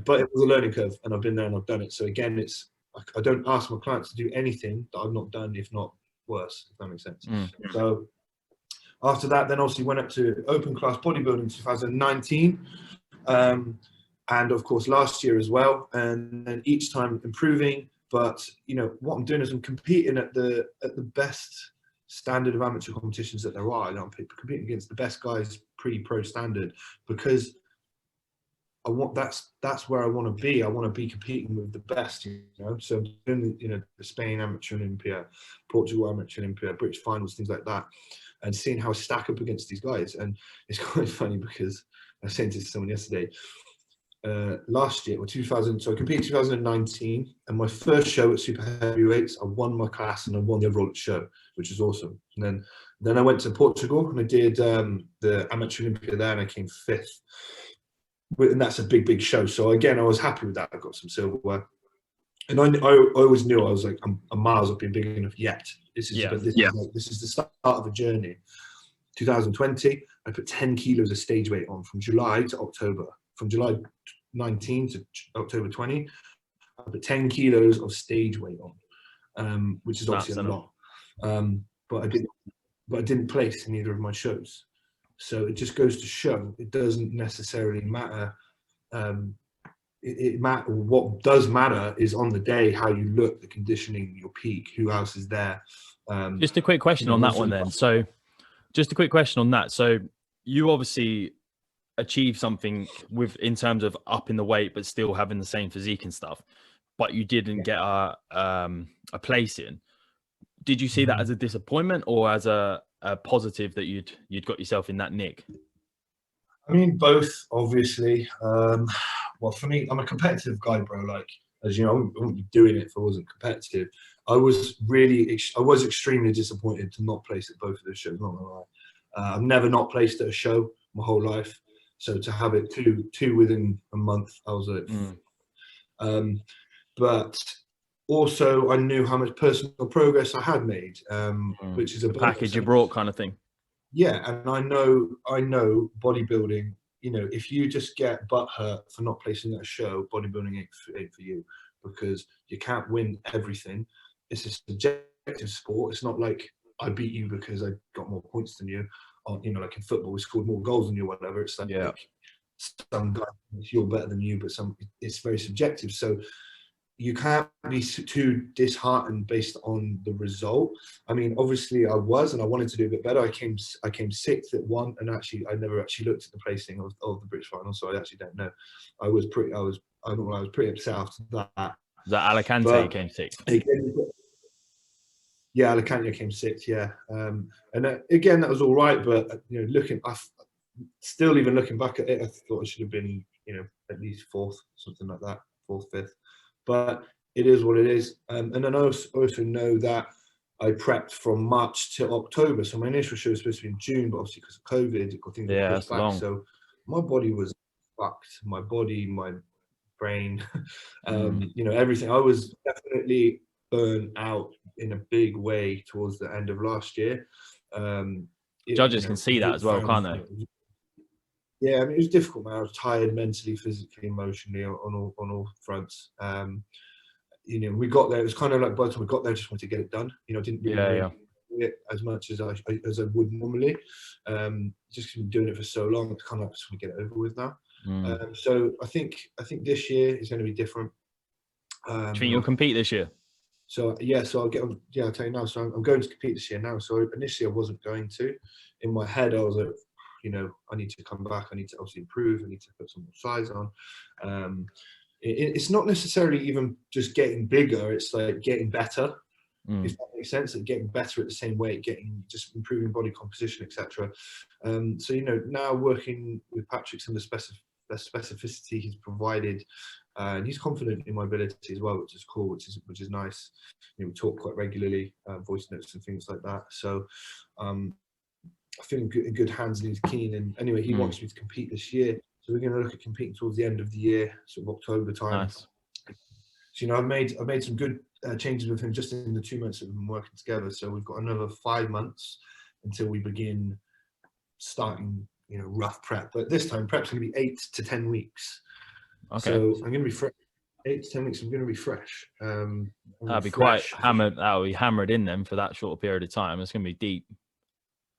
But it was a learning curve, and I've been there and I've done it. So again, it's I don't ask my clients to do anything that I've not done, if not worse, if that makes sense. So after that, then obviously went up to open class bodybuilding in 2019, and of course last year as well, and then each time improving. But you know what I'm doing is I'm competing at the best standard of amateur competitions that there are. And I'm competing against the best guys pre-pro standard, because I want that's where I want to be. I want to be competing with the best, you know. So I'm doing the Spain Amateur Olympia, Portugal Amateur Olympia, British finals, things like that, and seeing how I stack up against these guys. And it's quite funny because I was saying to someone yesterday, last year or 2000, so I competed in 2019, and my first show at super heavyweights, I won my class and I won the overall at show, which is awesome. And then I went to Portugal and I did the Amateur Olympia there, and I came 5th. And that's a big show. So again, I was happy with that. I got some silverware, and I always knew I was like, I'm miles up being big enough yet. This is the start of a journey. 2020, I put 10 kilos of stage weight on from July to October. From July 19 to October 20, I put 10 kilos of stage weight on, which is obviously a lot. But I didn't place in either of my shows. So it just goes to show it doesn't necessarily matter. What does matter is on the day how you look, the conditioning, your peak, who else is there. Just a quick question on that one then. So just a quick question on that. So you obviously achieve something in terms of upping the weight, but still having the same physique and stuff, but you didn't get a place in. Did you see that as a disappointment or as a positive that you'd got yourself in that nick? I mean, both, obviously. Well, for me, I'm a competitive guy, bro. Like, as you know, I wouldn't be doing it if I wasn't competitive. I was extremely disappointed to not place at both of those shows, not gonna lie. I've never not placed at a show my whole life. So to have it two within a month, I was like, but also I knew how much personal progress I had made, which is a package you brought kind of thing. Yeah, and I know bodybuilding. You know, if you just get butthurt for not placing at a show, bodybuilding ain't for you, because you can't win everything. It's a subjective sport. It's not like I beat you because I got more points than you. Or, you know, like in football, we scored more goals than you, or whatever. It's like, some guy thinks you're better than you, but it's very subjective. So you can't be too disheartened based on the result. I mean, obviously I was, and I wanted to do a bit better. I came 6th at one, and actually I never actually looked at the placing of the British final, so I actually don't know. I was pretty upset after that. Was that Alicante you came 6th? Yeah, Alicante came 6th. Yeah, and again that was all right, but you know, even looking back at it, I thought I should have been, you know, at least 4th, something like that, 4th, 5th. But it is what it is. And then I also know that I prepped from March to October. So my initial show was supposed to be in June, but obviously because of COVID, it got things pushed back. Long. So my body was fucked. My body, my brain, you know, everything. I was definitely burnt out in a big way towards the end of last year. Judges can see that as well, can't they? Yeah, I mean, it was difficult, man. I was tired mentally, physically, emotionally, on all fronts. You know, we got there. It was kind of like by the time we got there, I just wanted to get it done. You know, I didn't really do it as much as I would normally. Just been doing it for so long, it's kind of like just want to get it over with now. So I think this year is going to be different. Do you think you'll compete this year? So yeah, so I'll tell you now. So I'm going to compete this year now. So initially I wasn't going to. In my head, I was like, you know, I need to come back. I need to obviously improve. I need to put some more size on. It's not necessarily even just getting bigger. It's like getting better, if that makes sense. Like getting better at the same weight, just improving body composition, etc. So you know, now working with Patrick, some of the specificity he's provided, and he's confident in my ability as well, which is cool, which is nice. You know, we talk quite regularly, voice notes and things like that. So. I feel in good hands, and he's keen. And anyway, he wants me to compete this year. So we're going to look at competing towards the end of the year, sort of October time. Nice. So, you know, I've made some good changes with him just in the 2 months that we've been working together. So we've got another 5 months until we begin starting, rough prep. But this time prep's going to be 8 to 10 weeks. Okay. So I'm going to be fresh. 8 to 10 weeks. I'm going to be fresh. That'll be quite hammered. That'll be hammered in them for that short period of time. It's going to be deep.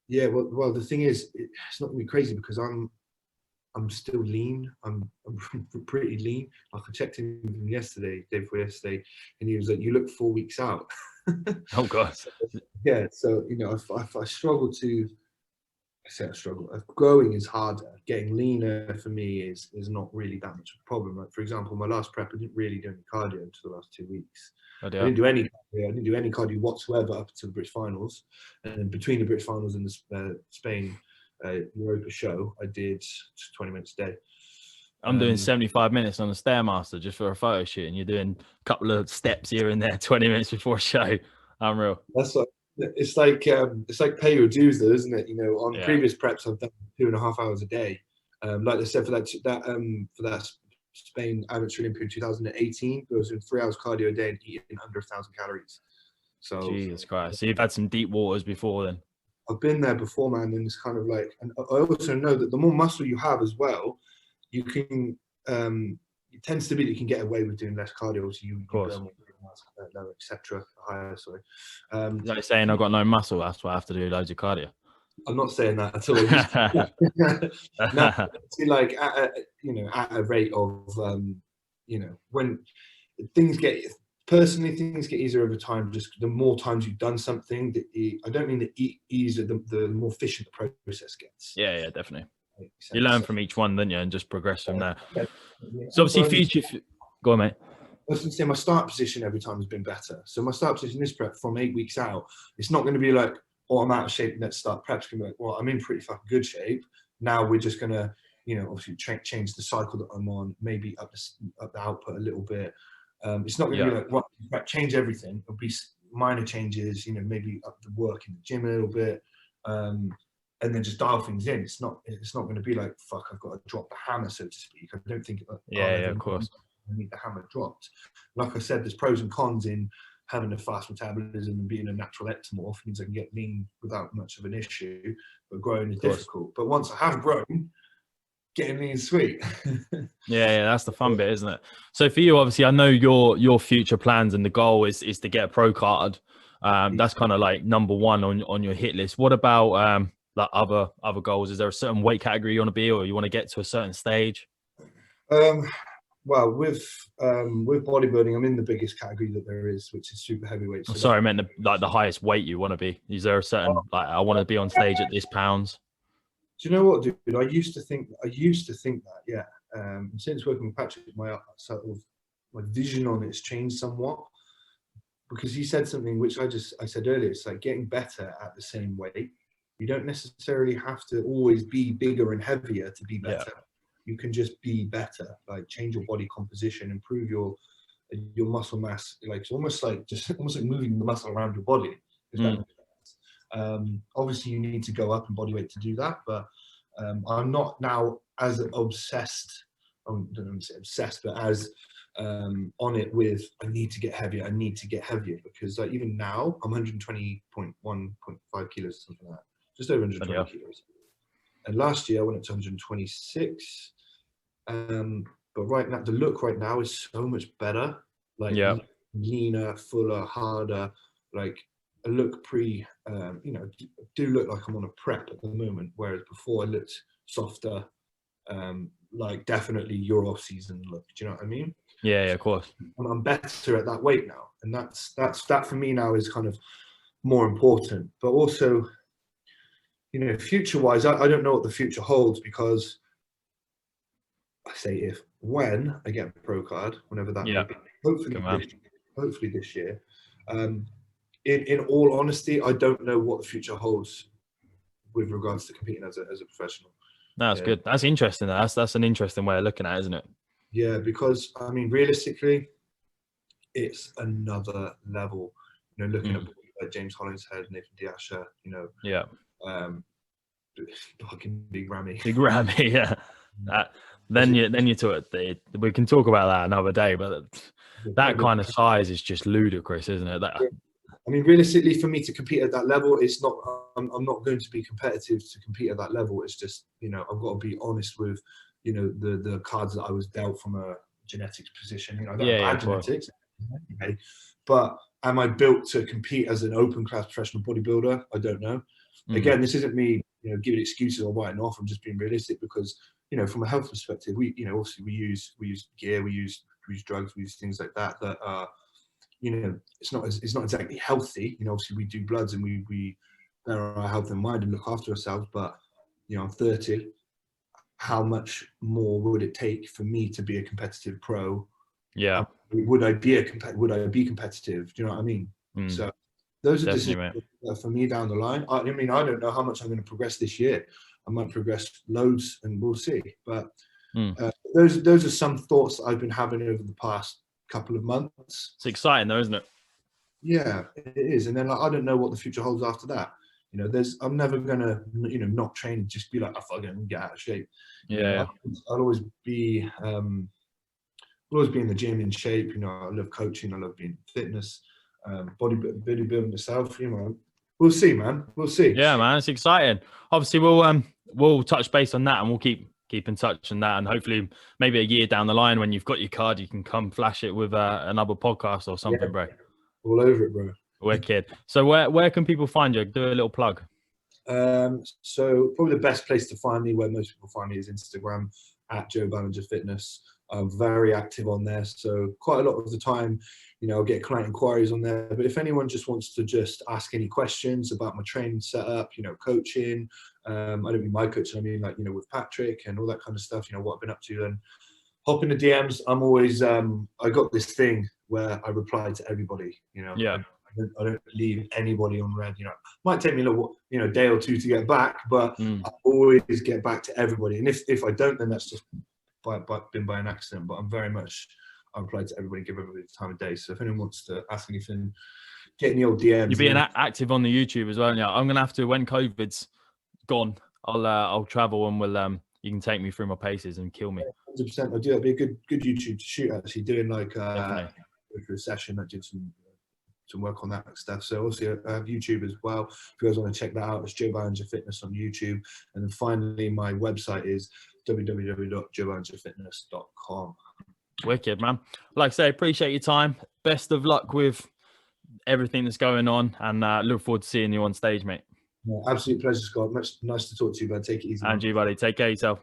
Yeah. Well, the thing is, it's not going to be crazy because I'm still lean. I'm pretty lean. Like I checked in with him yesterday, day before yesterday, and he was like, "You look 4 weeks out." Oh God. Yeah. So I struggle to. I say I struggle. Growing is harder. Getting leaner for me is not really that much of a problem. Like for example, my last prep, I didn't really do any cardio until the last 2 weeks. Oh, I didn't do any cardio. I didn't do any cardio whatsoever up until the British finals. And then between the British finals and the Spain Europa show, I did 20 minutes a day. I'm doing 75 minutes on the Stairmaster just for a photo shoot, and you're doing a couple of steps here and there, 20 minutes before a show. Unreal. That's like it's like pay your dues, though, isn't it? On previous preps, I've done 2.5 hours a day. Like I said, for that Spain Amateur Olympia in 2018, it was doing 3 hours cardio a day and eating under 1,000 calories. So Jesus Christ! So you've had some deep waters before then. I've been there before, man, and it's kind of like, and I also know that the more muscle you have as well, you can. It tends to be that you can get away with doing less cardio, so you burn more, lower, etc. Higher, sorry. Is that saying I've got no muscle? That's why I have to do loads of cardio. I'm not saying that at all. No, see, like at a rate of when things get easier over time. Just the more times you've done something, I don't mean the easier, the more efficient the process gets. Yeah, definitely. You learn from each one, don't you, and just progress from there. Yeah. So obviously, go on, mate. I was going to say my start position every time has been better. So my start position this prep from 8 weeks out, it's not going to be like, oh, I'm out of shape, let's start prep. It's going to be like, well, I'm in pretty fucking good shape. Now we're just going to, obviously change the cycle that I'm on, maybe up the output a little bit. It's not going to be like, right, change everything. It'll be minor changes, maybe up the work in the gym a little bit. And then just dial things in. It's not going to be like, fuck, I've got to drop the hammer, so to speak. I don't think. Of course. I need the hammer dropped. Like I said, there's pros and cons in having a fast metabolism and being a natural ectomorph. It means I can get lean without much of an issue, but growing is difficult. But once I have grown, getting lean is sweet. Yeah, that's the fun bit, isn't it? So for you, obviously, I know your future plans and the goal is to get a pro card. That's kind of like number one on your hit list. What about like other goals? Is there a certain weight category you want to be, or you want to get to a certain stage? Well, with bodybuilding, I'm in the biggest category that there is, which is super heavyweight. So sorry, I meant the highest weight you want to be. Is there a certain like I want to be on stage at this pounds? Do you know what, dude? I used to think that, yeah. Since working with Patrick, my vision on it's changed somewhat, because he said something which I said earlier. It's like getting better at the same weight. You don't necessarily have to always be bigger and heavier to be better. Yeah. You can just be better, like change your body composition, improve your muscle mass. Like it's almost like moving the muscle around your body. Obviously, you need to go up in body weight to do that, but I'm not now as obsessed. I don't know if say obsessed, but as on it with I need to get heavier. I need to get heavier because like even now I'm 120.1.5 kilos, something like that, just over 120 kilos. And last year I went up to 126. But right now, the look right now is so much better. Like leaner, fuller, harder. Like I look do look like I'm on a prep at the moment, whereas before I looked softer. Like definitely your off season look. Do you know what I mean? Yeah, of course. And I'm better at that weight now, and that for me now is kind of more important. But also, future-wise, I don't know what the future holds, because I say when I get a pro card, whenever that may be, hopefully this year. In all honesty, I don't know what the future holds with regards to competing as a professional. No, that's good. That's interesting. That's an interesting way of looking at it, isn't it? Yeah, because I mean, realistically, it's another level. Looking at like James Hollingshead, Nathan Diasha, fucking Big Ramy. Big Ramy, yeah. Then you talk. We can talk about that another day, but that kind of size is just ludicrous, isn't it? That, I mean, realistically, for me to compete at that level, it's not. I'm not going to be competitive to compete at that level. It's just, you know, I've got to be honest with, you know, the cards that I was dealt from a genetics position. You know, I don't have bad genetics, okay, but am I built to compete as an open class professional bodybuilder? I don't know. Again, this isn't me, you know, giving excuses or writing off. I'm just being realistic because, you know, from a health perspective, we, you know, obviously we use gear, we use drugs, we use things like that are, you know, it's not exactly healthy. You know, obviously we do bloods and we bear our health in mind and look after ourselves. But, you know, I'm 30. How much more would it take for me to be a competitive pro? Yeah. Would I be competitive? Do you know what I mean? So those are decisions for me down the line. I mean, I don't know how much I'm going to progress this year. I might progress loads, and we'll see. But those are some thoughts I've been having over the past couple of months. It's exciting, though, isn't it? Yeah, it is. And then, like, I don't know what the future holds after that. You know, I'm never gonna, you know, not train and just be like, oh, fuck it, and get out of shape. Yeah. I'll always be in the gym in shape. You know, I love coaching. I love being fitness. Bodybuilding itself, you know, we'll see, man. We'll see. Yeah, man, it's exciting. Obviously, we'll touch base on that, and we'll keep in touch on that, and hopefully, maybe a year down the line, when you've got your card, you can come flash it with another podcast or something, bro. All over it, bro. Wicked. So where can people find you? Do a little plug. So probably the best place to find me, where most people find me, is Instagram at Joe Ballinger Fitness. I'm very active on there, so quite a lot of the time, you know, I'll get client inquiries on there. But if anyone just wants to just ask any questions about my training setup, you know, coaching, I don't mean my coaching, I mean, like, you know, with Patrick and all that kind of stuff, you know, what I've been up to, then hop in the DMs. I'm always, I got this thing where I reply to everybody, you know. Yeah. I don't leave anybody on red, you know. Might take me a little, you know, day or two to get back, but I always get back to everybody. And if I don't, then that's just been by an accident. But I'm very much, I reply to everybody, give everybody the time of day. So if anyone wants to ask anything, get in the old DMs. You're being active on the YouTube as well. Yeah, I'm gonna have to, when COVID's gone, I'll travel and we'll you can take me through my paces and kill me. 100%. I do. That'd be a good YouTube to shoot, actually, doing like a session that did some work on that stuff. So also I have YouTube as well. If you guys want to check that out, it's Joe Ballinger Fitness on YouTube. And then finally, my website is www.joeballingerfitness.com. Wicked, man. Like I say, appreciate your time. Best of luck with everything that's going on, and look forward to seeing you on stage, mate. Yeah, absolute pleasure, Scott. Nice to talk to you, bud. Take it easy. And you, buddy. Take care of yourself.